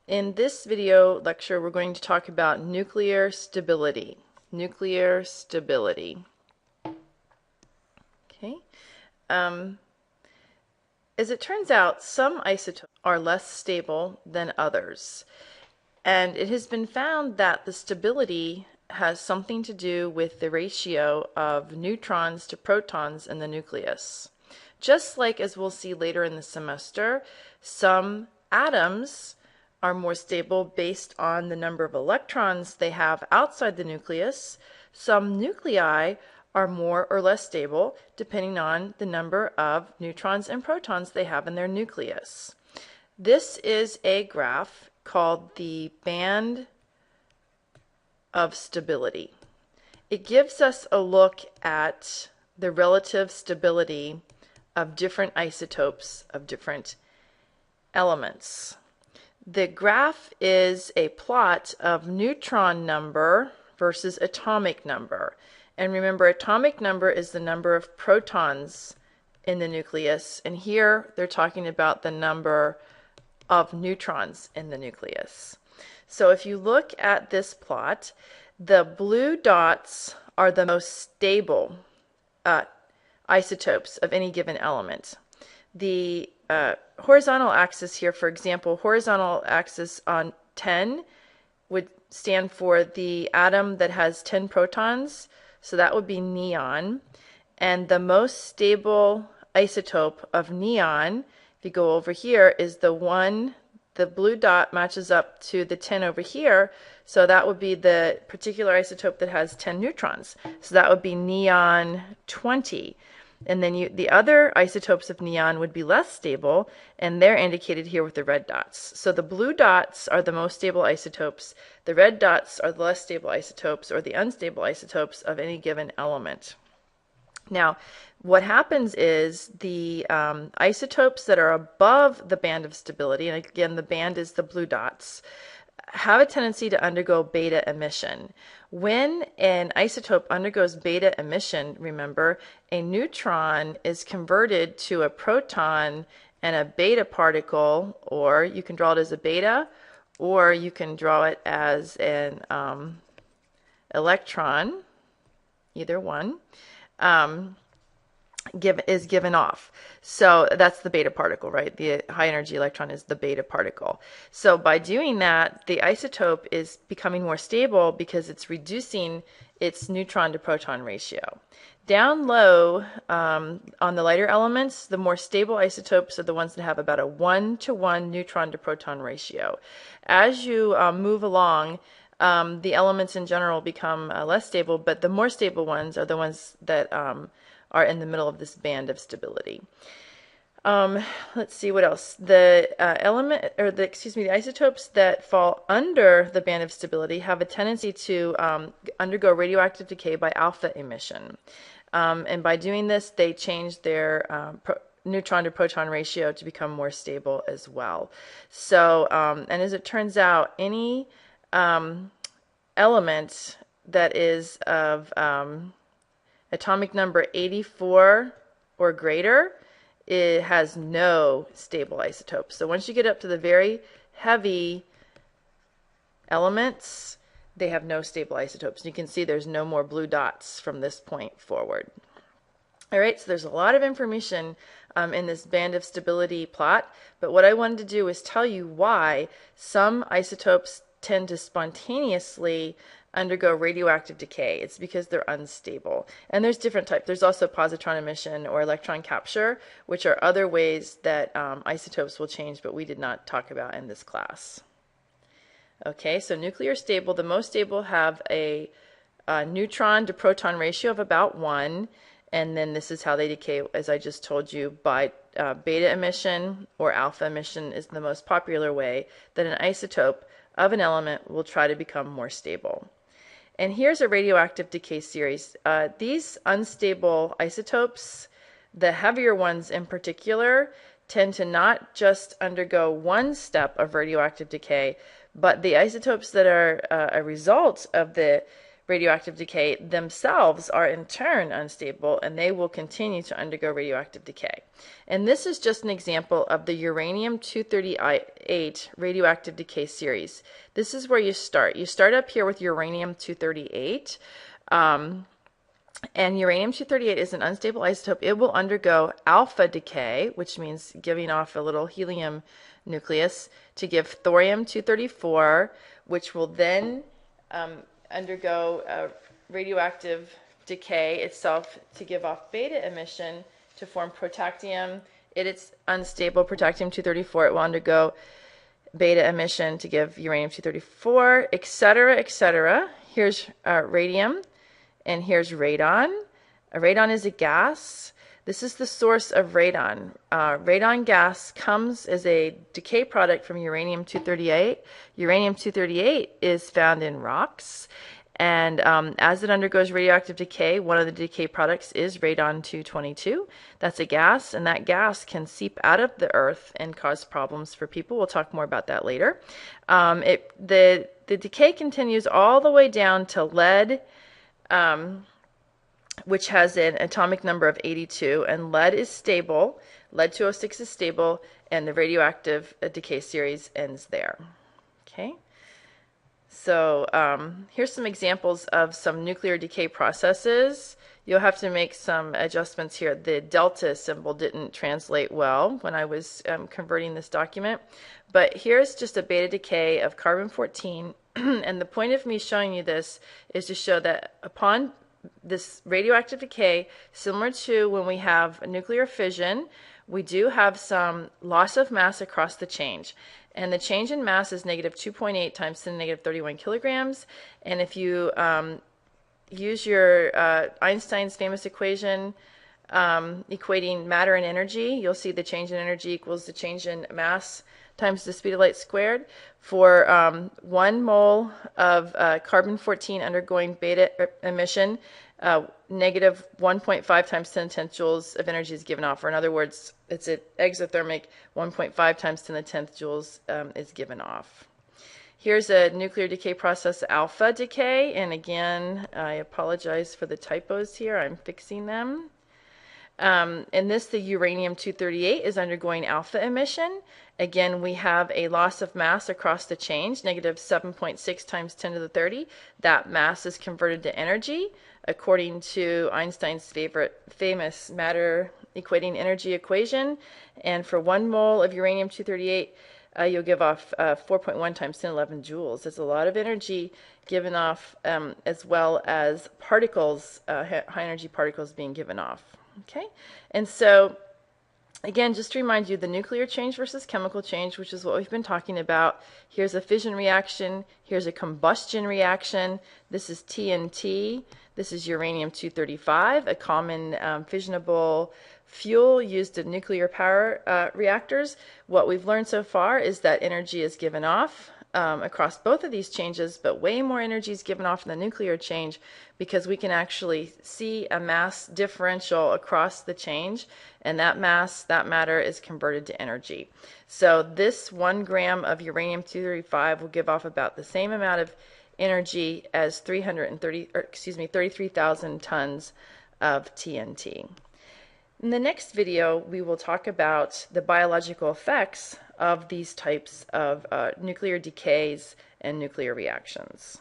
In this video lecture, we're going to talk about nuclear stability. Nuclear stability. Okay. As it turns out, some isotopes are less stable than others. And it has been found that the stability has something to do with the ratio of neutrons to protons in the nucleus. Just like, as we'll see later in the semester, some atoms are more stable based on the number of electrons they have outside the nucleus. Some nuclei are more or less stable depending on the number of neutrons and protons they have in their nucleus. This is a graph called the band of stability. It gives us a look at the relative stability of different isotopes of different elements. The graph is a plot of neutron number versus atomic number. And remember, atomic number is the number of protons in the nucleus. And here they're talking about the number of neutrons in the nucleus. So if you look at this plot, the blue dots are the most stable isotopes of any given element. The horizontal axis here, for example, horizontal axis on 10 would stand for the atom that has 10 protons, so that would be neon. And the most stable isotope of neon, if you go over here, is the one, the blue dot matches up to the 10 over here, so that would be the particular isotope that has 10 neutrons. So that would be neon 20. And then the other isotopes of neon would be less stable, and they're indicated here with the red dots. So the blue dots are the most stable isotopes. The red dots are the less stable isotopes, or the unstable isotopes of any given element. Now, what happens is the isotopes that are above the band of stability, and again, the band is the blue dots, have a tendency to undergo beta emission. When an isotope undergoes beta emission, remember, a neutron is converted to a proton and a beta particle, or you can draw it as a beta, or you can draw it as an electron, either one. Is given off. So that's the beta particle, right? The high energy electron is the beta particle. So by doing that, the isotope is becoming more stable because it's reducing its neutron to proton ratio. Down low on the lighter elements, the more stable isotopes are the ones that have about a 1-to-1 neutron to proton ratio. As you move along, the elements in general become less stable, but the more stable ones are the ones that are in the middle of this band of stability. Let's see what else. The the isotopes that fall under the band of stability have a tendency to undergo radioactive decay by alpha emission. And by doing this, they change their neutron to proton ratio to become more stable as well. So, and as it turns out, any element that is of atomic number 84 or greater, it has no stable isotopes. So once you get up to the very heavy elements, they have no stable isotopes. You can see there's no more blue dots from this point forward. All right, so there's a lot of information in this band of stability plot, but what I wanted to do is tell you why some isotopes tend to spontaneously undergo radioactive decay. It's because they're unstable. And there's different types. There's also positron emission or electron capture, which are other ways that isotopes will change, but we did not talk about in this class. Okay, so nuclear stable, the most stable have a neutron to proton ratio of about 1, and then this is how they decay, as I just told you, by beta emission or alpha emission is the most popular way that an isotope of an element will try to become more stable. And here's a radioactive decay series. These unstable isotopes, the heavier ones in particular, tend to not just undergo one step of radioactive decay, but the isotopes that are a result of the radioactive decay themselves are in turn unstable, and they will continue to undergo radioactive decay. And this is just an example of the uranium-238 radioactive decay series. This is where you start. You start up here with uranium-238. And uranium-238 is an unstable isotope. It will undergo alpha decay, which means giving off a little helium nucleus, to give thorium-234, which will then undergo radioactive decay itself to give off beta emission to form protactinium. It's unstable, protactinium-234. It will undergo beta emission to give uranium-234, etc., etc. Here's radium. And here's radon. Radon is a gas. This is the source of radon. Radon gas comes as a decay product from uranium-238. Uranium-238 is found in rocks. And as it undergoes radioactive decay, one of the decay products is radon-222. That's a gas, and that gas can seep out of the earth and cause problems for people. We'll talk more about that later. The decay continues all the way down to lead, which has an atomic number of 82, and lead is stable. Lead-206 is stable, and the radioactive decay series ends there. Okay. So here's some examples of some nuclear decay processes. You'll have to make some adjustments here. The delta symbol didn't translate well when I was converting this document. But here's just a beta decay of carbon-14. And the point of me showing you this is to show that upon this radioactive decay, similar to when we have nuclear fission, we do have some loss of mass across the change. And the change in mass is negative 2.8 times 10 to the negative 31 kilograms. And if you use your Einstein's famous equation equating matter and energy, you'll see the change in energy equals the change in mass times the speed of light squared. For 1 mole of carbon-14 undergoing beta emission, negative 1.5 times 10 to the 10th joules of energy is given off. Or in other words, it's an exothermic 1.5 times 10 to the 10th joules is given off. Here's a nuclear decay process, alpha decay. And again, I apologize for the typos here. I'm fixing them. In this, the uranium-238 is undergoing alpha emission. Again, we have a loss of mass across the change, negative 7.6 times 10 to the 30. That mass is converted to energy according to Einstein's famous matter equating energy equation. And for 1 mole of uranium-238, you'll give off 4.1 times 10 to the 11 joules. There's a lot of energy given off, as well as particles, high-energy particles being given off. Okay, and so again, just to remind you, the nuclear change versus chemical change, which is what we've been talking about. Here's a fission reaction. Here's a combustion reaction. This is TNT. This is uranium-235, a common fissionable fuel used in nuclear power reactors. What we've learned so far is that energy is given off across both of these changes, but way more energy is given off in the nuclear change because we can actually see a mass differential across the change, and that mass, that matter, is converted to energy. So this 1 gram of uranium-235 will give off about the same amount of energy as 33,000 tons of TNT. In the next video, we will talk about the biological effects of these types of nuclear decays and nuclear reactions.